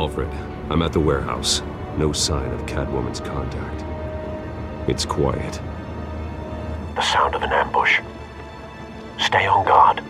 Alfred, I'm at the warehouse. No sign of Catwoman's contact. It's quiet. The sound of an ambush. Stay on guard.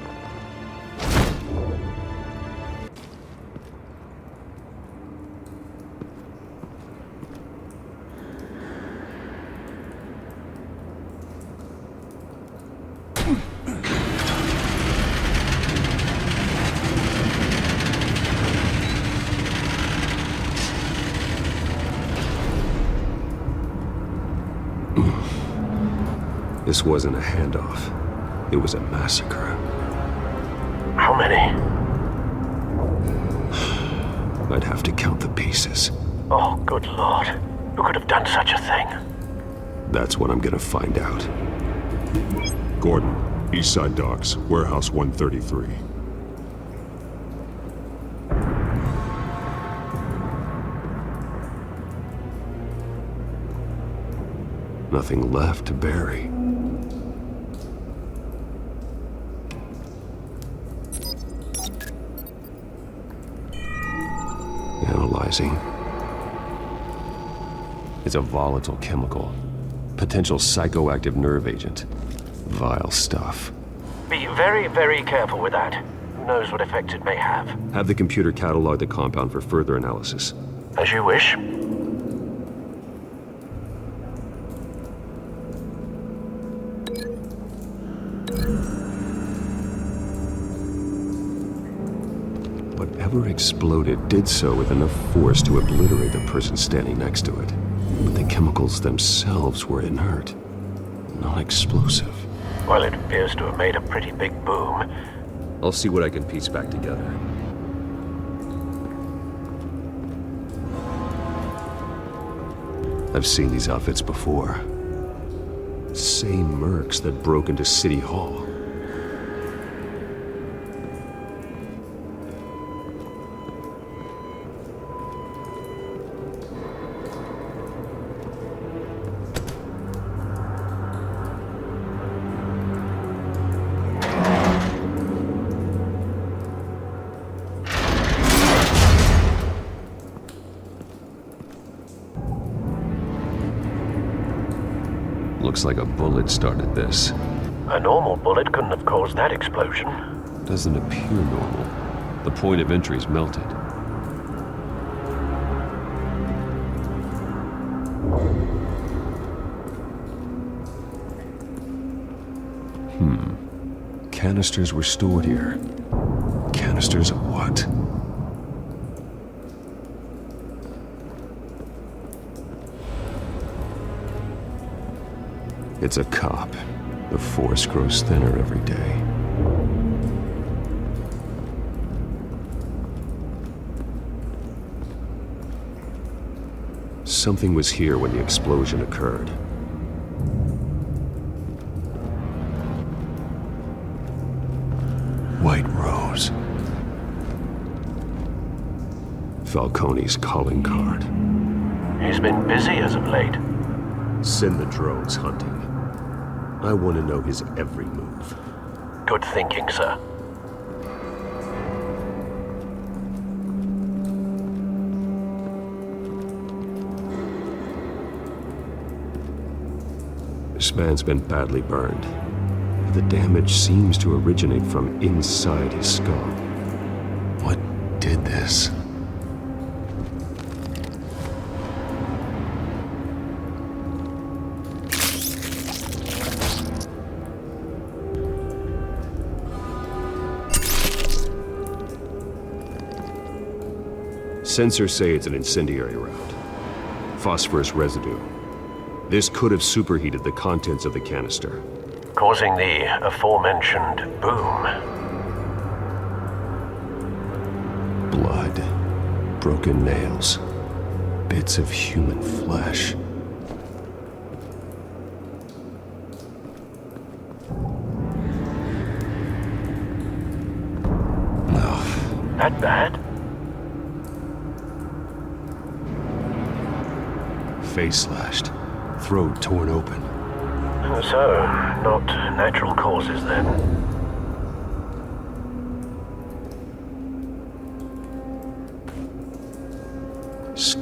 This wasn't a handoff. It was a massacre. How many? I'd have to count the pieces. Oh, good lord. Who could have done such a thing? That's what I'm gonna find out. Gordon, Eastside Docks, Warehouse 133. Nothing left to bury. Analyzing. It's a volatile chemical. Potential psychoactive nerve agent. Vile stuff. Be very, very careful with that. Who knows what effects it may have. Have the computer catalog the compound for further analysis. As you wish. Whatever exploded did so with enough force to obliterate the person standing next to it. But the chemicals themselves were inert, not explosive. Well, it appears to have made a pretty big boom. I'll see what I can piece back together. I've seen these outfits before. Same mercs that broke into City Hall. Looks like a bullet started this. A normal bullet couldn't have caused that explosion. Doesn't appear normal. The point of entry's melted. Canisters were stored here. Canisters of what? It's a cop. The force grows thinner every day. Something was here when the explosion occurred. White Rose. Falcone's calling card. He's been busy as of late. Send the drones hunting. I want to know his every move. Good thinking, sir. This man's been badly burned. The damage seems to originate from inside his skull. What did this? Sensors say it's an incendiary round. Phosphorus residue. This could have superheated the contents of the canister, Causing the aforementioned boom. blood, broken nails, bits of human flesh. That bad? Face slashed, throat torn open. So, not natural causes then.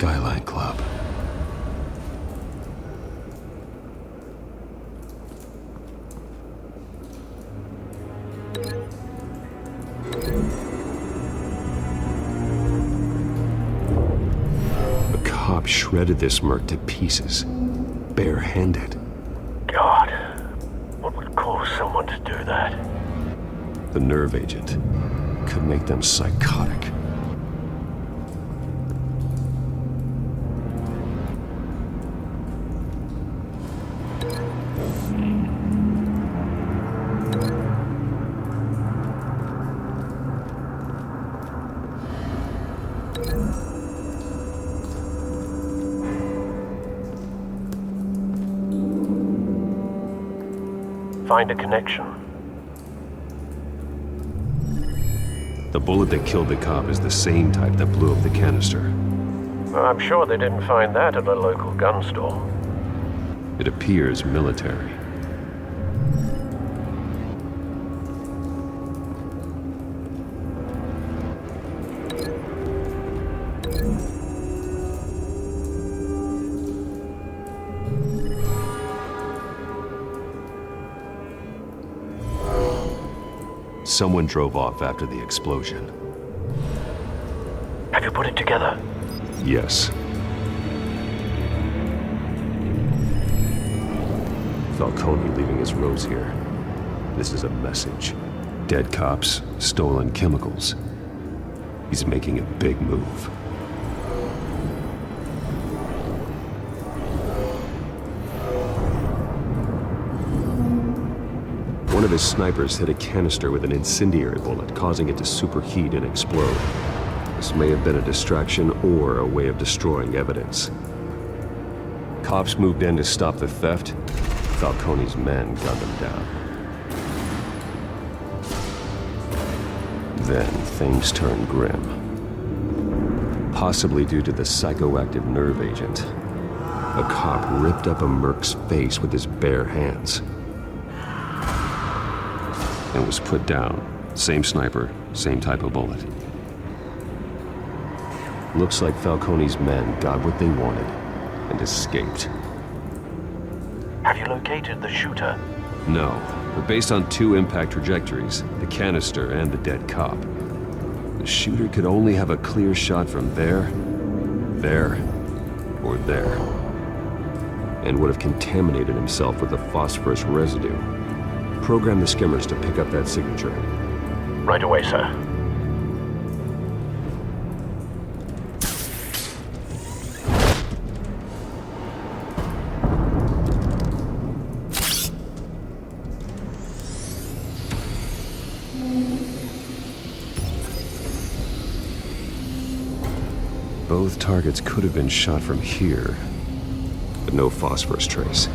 Skyline Club. A cop shredded this merc to pieces, barehanded. God, what would cause someone to do that? The nerve agent could make them psychotic. Find a connection. The bullet that killed the cop is the same type that blew up the canister. Well, I'm sure they didn't find that at a local gun store. It appears military. Someone drove off after the explosion. Have you put it together? Yes. Falcone leaving his rose here. This is a message. Dead cops, stolen chemicals. He's making a big move. One of his snipers hit a canister with an incendiary bullet, causing it to superheat and explode. This may have been a distraction or a way of destroying evidence. Cops moved in to stop the theft. Falcone's men gunned him down. Then things turned grim. Possibly due to the psychoactive nerve agent. A cop ripped up a merc's face with his bare hands. And was put down. Same sniper, same type of bullet. Looks like Falcone's men got what they wanted and escaped. Have you located the shooter? No, but based on two impact trajectories, the canister and the dead cop, the shooter could only have a clear shot from there, or there, and would have contaminated himself with the phosphorus residue. Program the skimmers to pick up that signature. Right away, sir. Both targets could have been shot from here, but no phosphorus trace.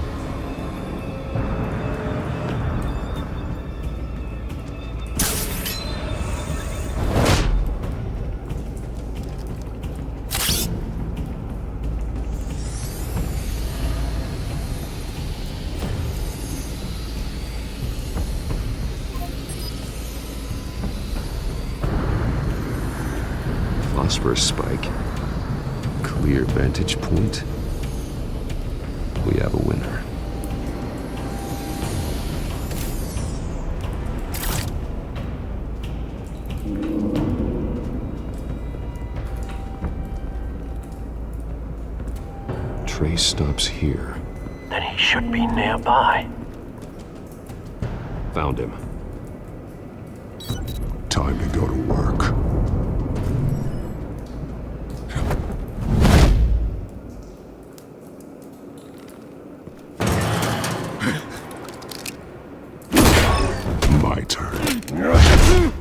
Phosphorus spike. Clear vantage point. We have a winner. Trace stops here. Then he should be nearby. Found him. Time to go to work. My turn.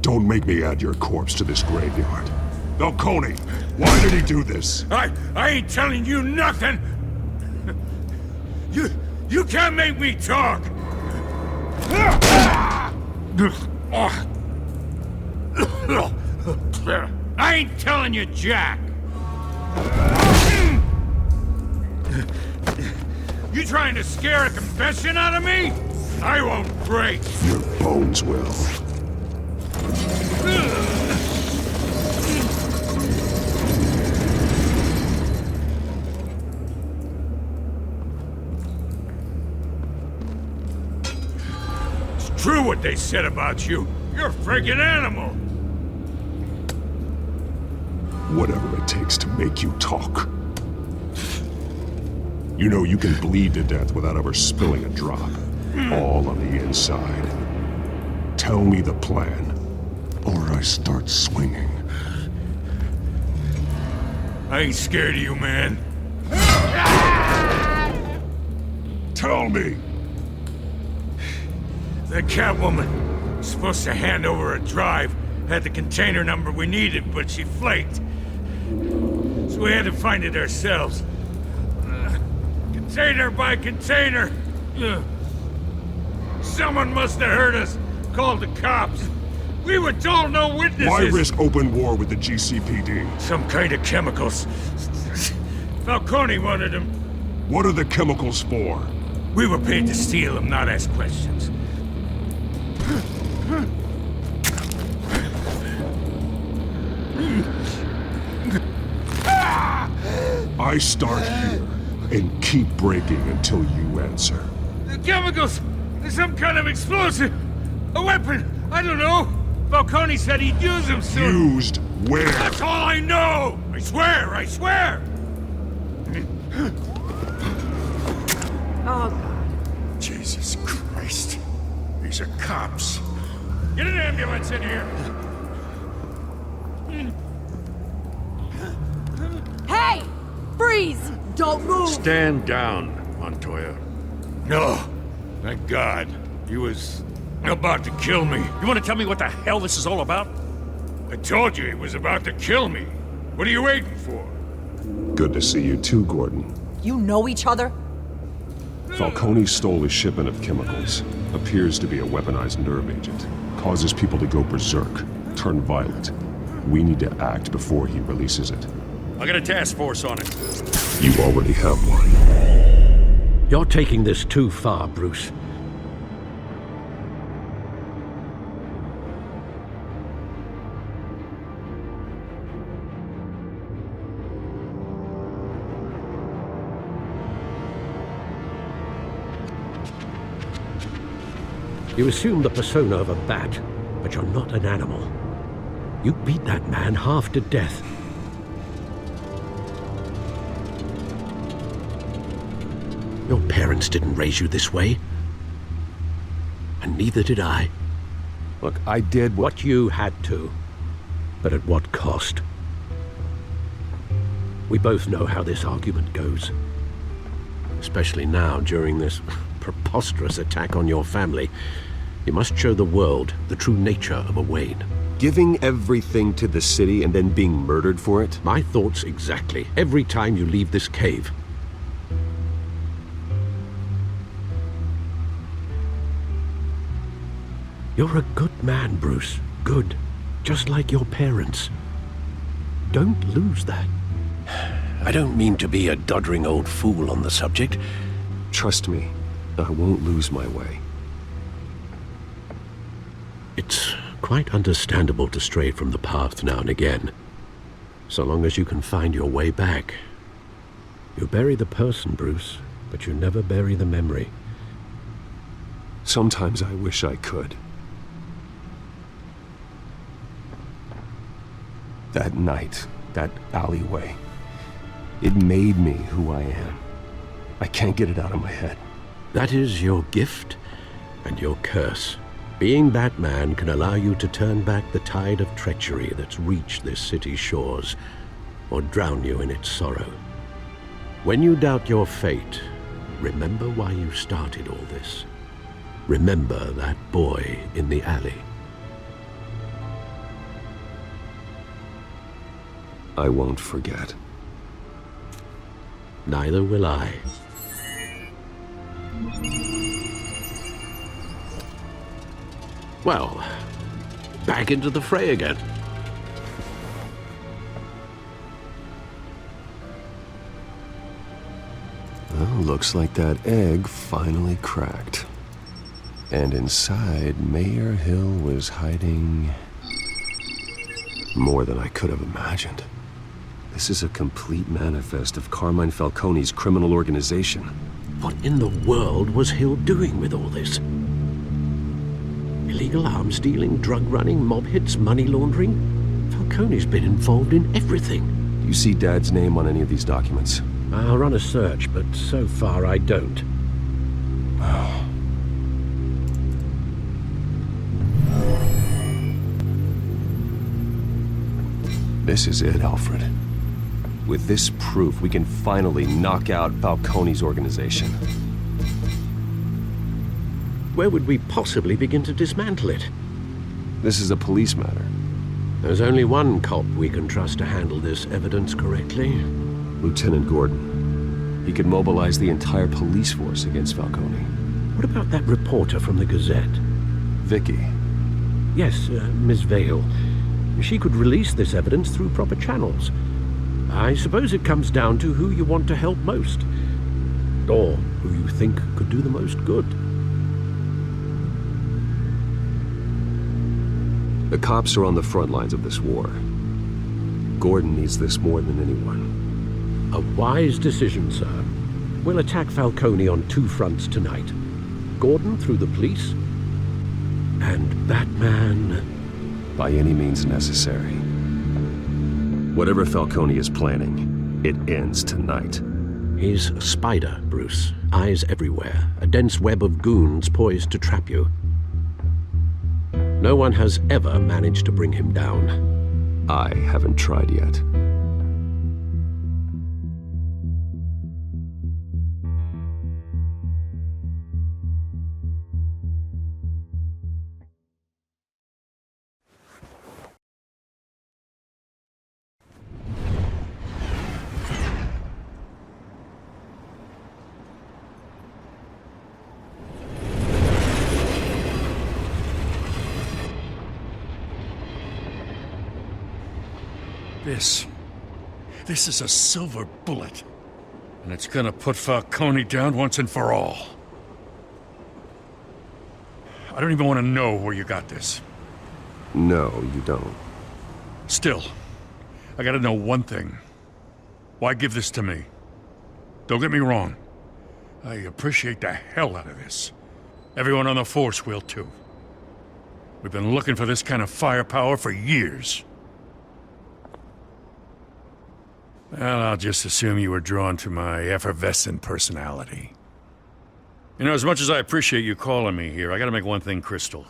Don't make me add your corpse to this graveyard. Falcone, why did he do this? I ain't telling you nothing! You can't make me talk! I ain't telling you jack! You trying to scare a confession out of me? I won't break! Your bones will. true what they said about you. You're a friggin' animal. Whatever it takes to make you talk. You know you can bleed to death without ever spilling a drop. All on the inside. Tell me the plan, or I start swinging. I ain't scared of you, man. Tell me! The Catwoman was supposed to hand over a drive, had the container number we needed, but she flaked. So we had to find it ourselves. Container by container. Someone must have heard us, called the cops. We were told no witnesses. Why risk open war with the GCPD? Some kind of chemicals. Falcone wanted them. What are the chemicals for? We were paid to steal them, not ask questions. I start here and keep breaking until you answer. The chemicals! There's some kind of explosive! A weapon! I don't know! Falcone said he'd use them soon! Used where? That's all I know! I swear! I swear! Oh, Jesus Christ. These are cops. Get an ambulance in here! hey! Freeze! Don't move! Stand down, Montoya. No. Thank God. He was about to kill me. You want to tell me what the hell this is all about? I told you he was about to kill me. What are you waiting for? Good to see you too, Gordon. You know each other? Falcone stole a shipment of chemicals. Appears to be a weaponized nerve agent. Causes people to go berserk, turn violent. We need to act before he releases it. I got a task force on it. You already have one. You're taking this too far, Bruce. You assume the persona of a bat, but you're not an animal. You beat that man half to death. Your parents didn't raise you this way. And neither did I. Look, I did What you had to. But at what cost? We both know how this argument goes. Especially now, during this preposterous attack on your family. You must show the world the true nature of a Wayne. Giving everything to the city and then being murdered for it? My thoughts exactly. Every time you leave this cave. You're a good man, Bruce. Good. Just like your parents. Don't lose that. I don't mean to be a doddering old fool on the subject. Trust me, I won't lose my way. It's quite understandable to stray from the path now and again. So long as you can find your way back. You bury the person, Bruce, but you never bury the memory. Sometimes I wish I could. That night, that alleyway, it made me who I am. I can't get it out of my head. That is your gift and your curse. Being Batman can allow you to turn back the tide of treachery that's reached this city's shores, or drown you in its sorrow. When you doubt your fate, remember why you started all this. Remember that boy in the alley. I won't forget. Neither will I. Well, back into the fray again. Well, looks like that egg finally cracked. And inside, Mayor Hill was hiding more than I could have imagined. This is a complete manifest of Carmine Falcone's criminal organization. What in the world was Hill doing with all this? illegal arms dealing, drug running, mob hits, money laundering. Falcone's been involved in everything. Do you see Dad's name on any of these documents? I'll run a search, but so far I don't. This is it, Alfred. With this proof, we can finally knock out Falcone's organization. Where would we possibly begin to dismantle it? This is a police matter. There's only one cop we can trust to handle this evidence correctly. Lieutenant Gordon. He could mobilize the entire police force against Falcone. What about that reporter from the Gazette? Vicky. Yes, Miss Vale. She could release this evidence through proper channels. I suppose it comes down to who you want to help most. Or who you think could do the most good. The cops are on the front lines of this war. Gordon needs this more than anyone. A wise decision, sir. We'll attack Falcone on two fronts tonight. Gordon through the police, and Batman... by any means necessary. Whatever Falcone is planning, it ends tonight. He's a spider, Bruce. Eyes everywhere. A dense web of goons poised to trap you. No one has ever managed to bring him down. I haven't tried yet. This is a silver bullet. And it's gonna put Falcone down once and for all. I don't even want to know where you got this. No, you don't. Still, I gotta know one thing. Why give this to me? Don't get me wrong. I appreciate the hell out of this. Everyone on the force will too. We've been looking for this kind of firepower for years. Well, I'll just assume you were drawn to my effervescent personality. You know, as much as I appreciate you calling me here, I gotta make one thing crystal.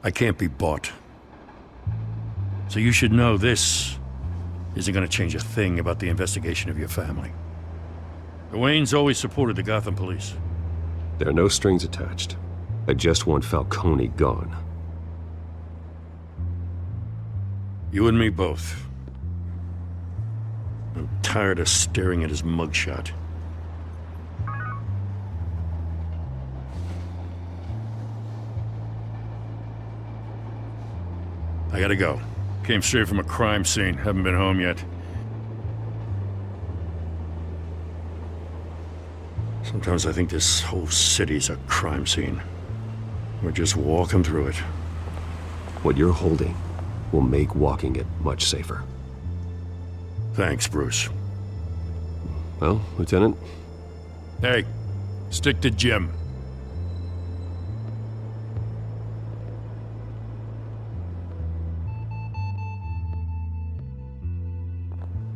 I can't be bought. So you should know this isn't gonna change a thing about the investigation of your family. The Waynes always supported the Gotham police. There are no strings attached. I just want Falcone gone. You and me both. I'm tired of staring at his mugshot. I gotta go. Came straight from a crime scene. Haven't been home yet. Sometimes I think this whole city's a crime scene. We're just walking through it. What you're holding will make walking it much safer. Thanks, Bruce. Well, Lieutenant? Hey, stick to Jim.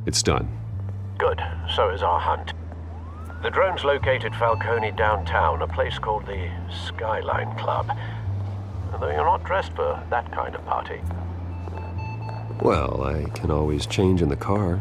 It's done. Good. So is our hunt. The drones located Falcone downtown, a place called the Skyline Club. Although you're not dressed for that kind of party. Well, I can always change in the car.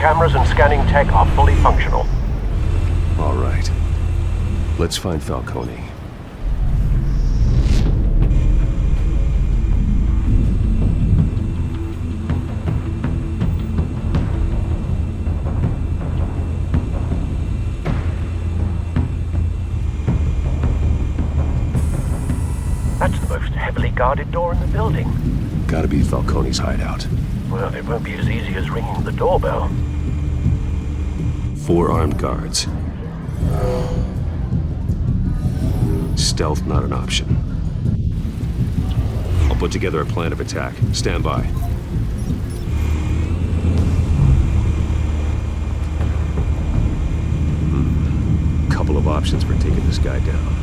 cameras and scanning tech are fully functional. All right. Let's find Falcone. That's the most heavily guarded door in the building. Gotta be Falcone's hideout. Well, it won't be as easy as ringing the doorbell. 4 armed guards. Stealth not an option. I'll put together a plan of attack. Stand by. Couple of options for taking this guy down.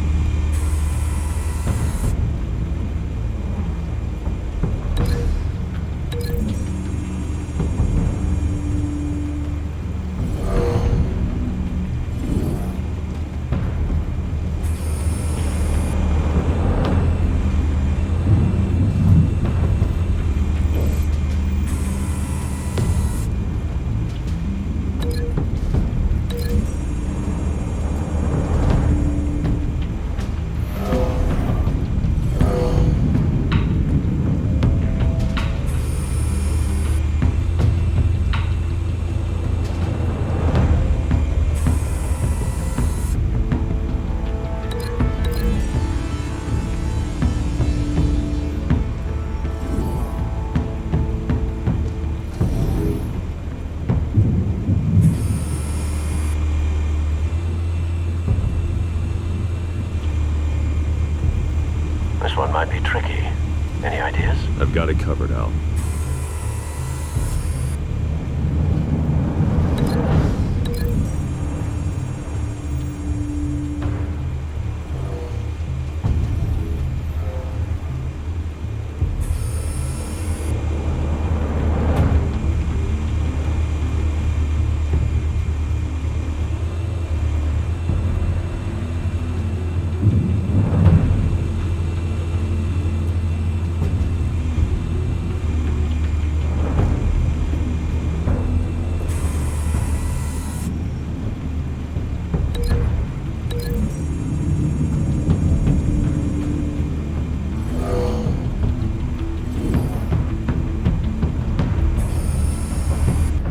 This one might be tricky. Any ideas? I've got it covered, Al.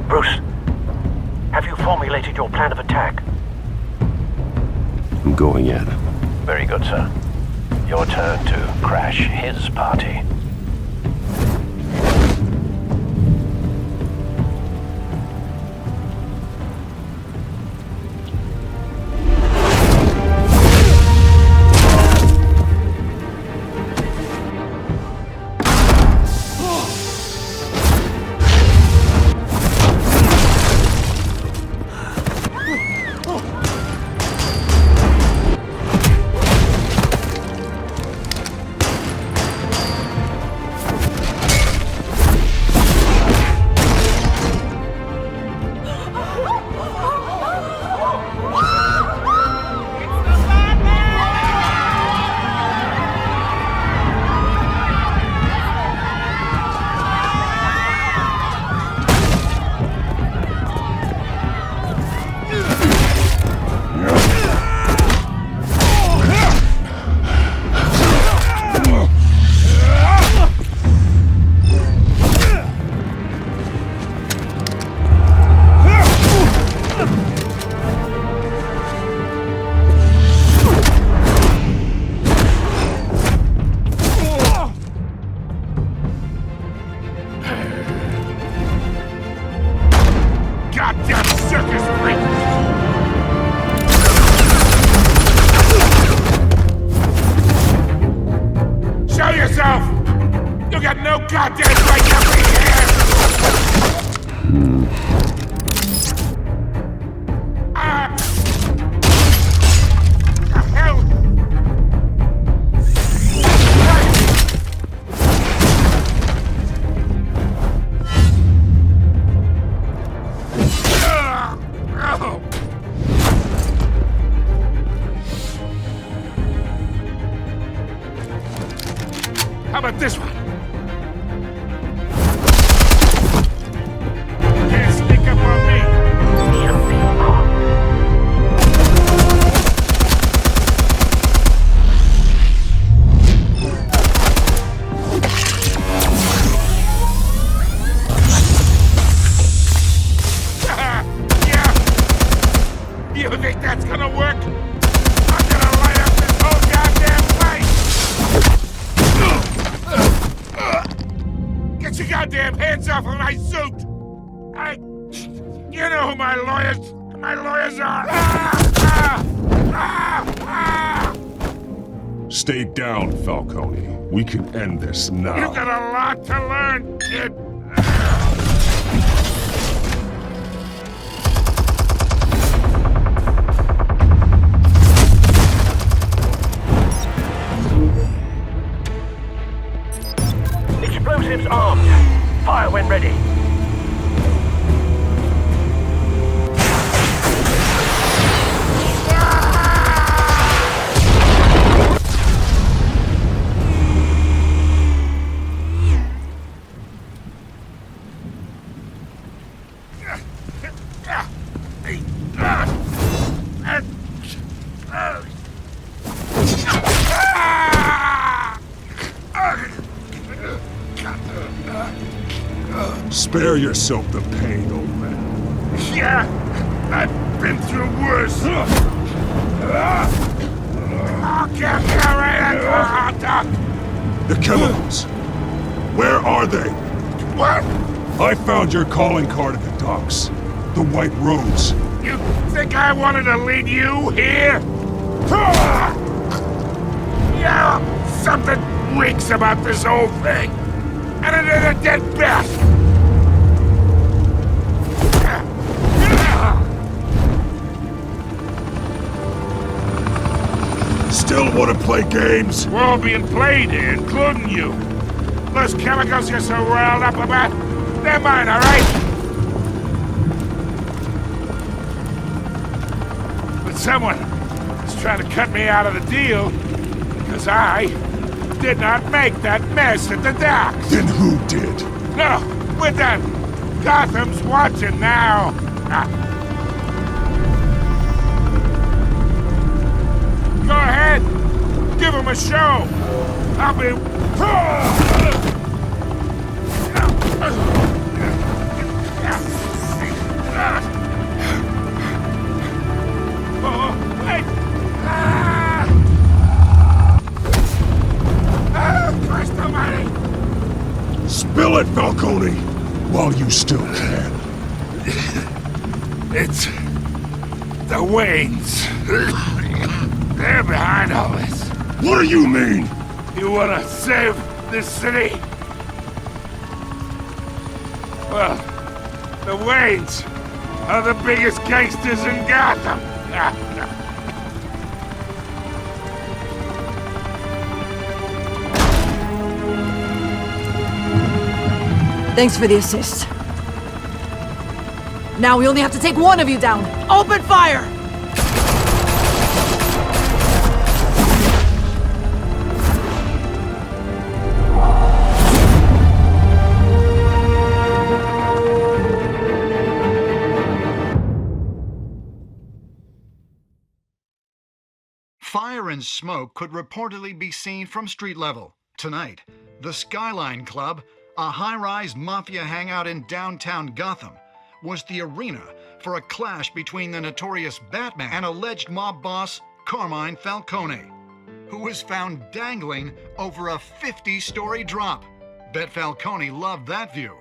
Bruce, have you formulated your plan of attack? I'm going in. Very good, sir. Your turn to crash his party. You know who my lawyers are! Stay down, Falcone. We can end this now. You got a lot to learn, kid. Explosives armed. Fire when ready. Spare yourself the pain, old man. Yeah, I've been through worse. The chemicals. Where are they? What? I found your calling card at the docks. The White Rose. You think I wanted to lead you here? Yeah, something reeks about this whole thing. And it is a dead bat. Still want to play games? We're all being played here, including you. Those chemicals you're so riled up about, they're mine, all right? But someone is trying to cut me out of the deal because I did not make that mess at the docks. Then who did? No, we're done. Gotham's watching now. Go ahead. Give him a show. I'll be... Oh, wait. Christ almighty. Spill it, Falcone, while you still can. It's the Waynes. They're behind all this. What do you mean? You wanna save this city? Well, the Waynes are the biggest gangsters in Gotham. Thanks for the assist. Now we only have to take one of you down. Open fire! Fire and smoke could reportedly be seen from street level. Tonight, the Skyline Club, a high-rise mafia hangout in downtown Gotham, was the arena for a clash between the notorious Batman and alleged mob boss Carmine Falcone, who was found dangling over a 50-story drop. Bet Falcone loved that view.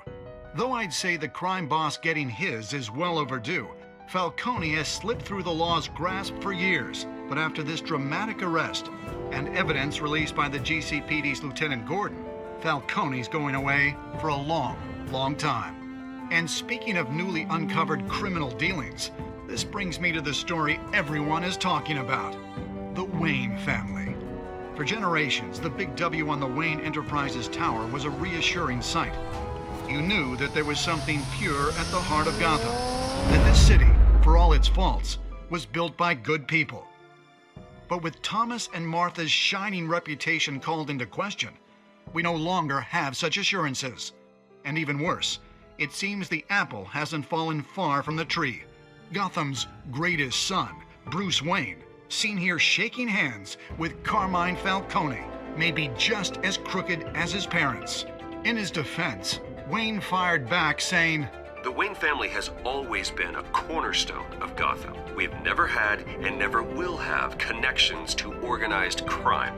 Though I'd say the crime boss getting his is well overdue, Falcone has slipped through the law's grasp for years. But after this dramatic arrest and evidence released by the GCPD's Lieutenant Gordon, Falcone's going away for a long, long time. And speaking of newly uncovered criminal dealings, this brings me to the story everyone is talking about: the Wayne family. For generations, the big W on the Wayne Enterprises Tower was a reassuring sight. You knew that there was something pure at the heart of Gotham, that this city, for all its faults, was built by good people. But with Thomas and Martha's shining reputation called into question, we no longer have such assurances. And even worse, it seems the apple hasn't fallen far from the tree. Gotham's greatest son, Bruce Wayne, seen here shaking hands with Carmine Falcone, may be just as crooked as his parents. In his defense, Wayne fired back saying, "The Wayne family has always been a cornerstone of Gotham. We have never had and never will have connections to organized crime."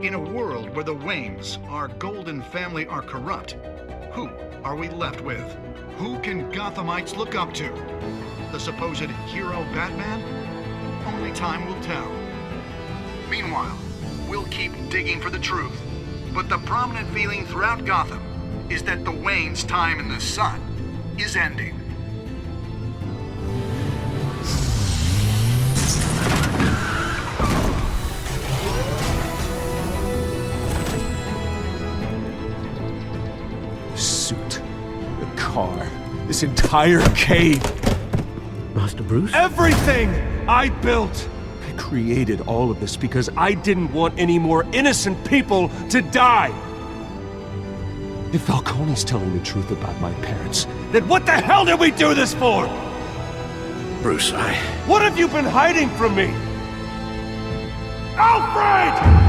In a world where the Waynes, our golden family, are corrupt, who are we left with? Who can Gotham Gothamites look up to? The supposed hero Batman? Only time will tell. Meanwhile, we'll keep digging for the truth. But the prominent feeling throughout Gotham is that the Wayne's time in the sun is ending. Suit, the car, this entire cave. Master Bruce? Everything I built! I created all of this because I didn't want any more innocent people to die! If Falcone's telling the truth about my parents, then what the hell did we do this for? Bruce, What have you been hiding from me? Alfred!